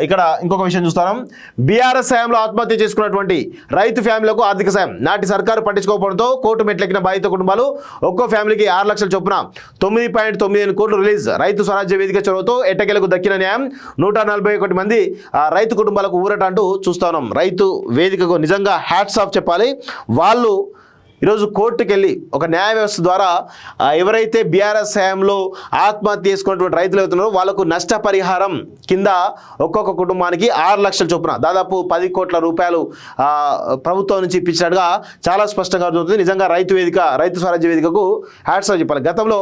ఇక్కడ ఇంకొక విషయం చూస్తాం. బీఆర్ఎస్ సాయంలో ఆత్మహత్య చేసుకున్నటువంటి రైతు ఫ్యామిలీలకు ఆర్థిక సాయం నాటి సర్కారు పట్టించుకోకపోవడంతో కోర్టు మెట్లెక్కిన బాధిత కుటుంబాలు ఒక్కో ఫ్యామిలీకి 6 లక్షల చొప్పున 9.98 కోట్లు రిలీజ్. రైతు స్వరాజ్య వేదిక చొరవతో ఎట్టకేలకు దక్కిన న్యాయం. 141 మంది రైతు కుటుంబాలకు ఊరట అంటూ చూస్తున్నాం. రైతు వేదికకు నిజంగా హ్యాట్స్ ఆఫ్ చెప్పాలి. వాళ్ళు ఈరోజు కోర్టుకు వెళ్ళి ఒక న్యాయ వ్యవస్థ ద్వారా ఎవరైతే బీఆర్ఎస్ హయాంలో ఆత్మహత్య చేసుకున్నటువంటి రైతులు అవుతున్నారో వాళ్ళకు నష్టపరిహారం కింద ఒక్కొక్క కుటుంబానికి 6 లక్షల చొప్పున దాదాపు 10 కోట్ల రూపాయలు ప్రభుత్వం నుంచి ఇప్పించినట్టుగా చాలా స్పష్టంగా అర్థమవుతుంది. నిజంగా రైతు స్వరాజ్య వేదికకు హ్యాట్స్ ఆఫ్ చెప్పాలి. గతంలో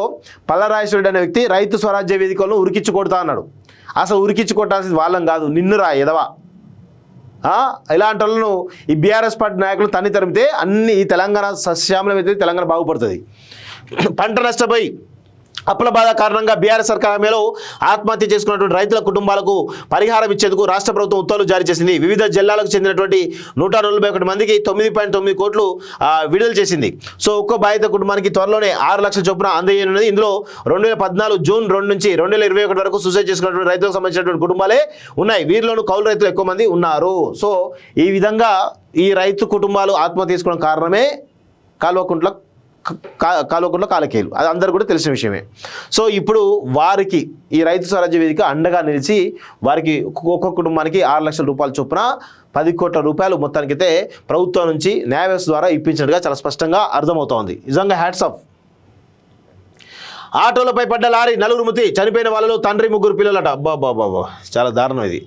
పల్లరాజేశ్వరుడు అనే వ్యక్తి రైతు స్వరాజ్య వేదికలను ఉరికిచ్చి కొడతా అన్నాడు. అసలు ఉరికిచ్చి కొట్టాల్సింది వాళ్ళం కాదు, నిన్నురా ఎదవా. ఇలాంటి వాళ్ళను ఈ బీఆర్ఎస్ పార్టీ నాయకులు తన్ని తరిమితే అన్ని ఈ తెలంగాణ సస్యామలమైతే తెలంగాణ బాగుపడుతుంది. పంట నష్టపోయి అప్పుల బాధ కారణంగా బీఆర్ఎస్ సర్కార్ హామీలో ఆత్మహత్య చేసుకున్నటువంటి రైతుల కుటుంబాలకు పరిహారం ఇచ్చేందుకు రాష్ట్ర ప్రభుత్వం ఉత్తర్వులు జారీ చేసింది. వివిధ జిల్లాలకు చెందినటువంటి 141 మందికి 9.9 కోట్లు విడుదల చేసింది. సో ఒక్కో బాధిత కుటుంబానికి త్వరలోనే 6 లక్షల చొప్పున అందజేయనున్నది. ఇందులో 2014 జూన్ 2 నుంచి 2021 వరకు సూసైడ్ చేసుకున్నటువంటి రైతులకు సంబంధించినటువంటి కుటుంబాలే ఉన్నాయి. వీరిలోనూ కౌలు రైతులు ఎక్కువ మంది ఉన్నారు. సో ఈ విధంగా ఈ రైతు కుటుంబాలు ఆత్మహత్య చేసుకోవడం కారణమే కాలువకుంట్ల కాలకేలు. అది అందరూ కూడా తెలిసిన విషయమే. సో ఇప్పుడు వారికి ఈ రైతు స్వరాజ్య వేదిక అండగా నిలిచి వారికి ఒక్కొక్క కుటుంబానికి 6 లక్షల రూపాయల చొప్పున 10 కోట్ల రూపాయలు మొత్తానికైతే ప్రభుత్వం నుంచి న్యాయ వ్యవస్థ ద్వారా ఇప్పించినట్టుగా చాలా స్పష్టంగా అర్థమవుతోంది. నిజంగా హ్యాట్స్ ఆఫ్. ఆటోలపై పడ్డ లారీ 4 మృతి, చనిపోయిన వాళ్ళలో తండ్రి 3 పిల్లలట. అబ్బాబాబా చాలా దారుణం ఇది.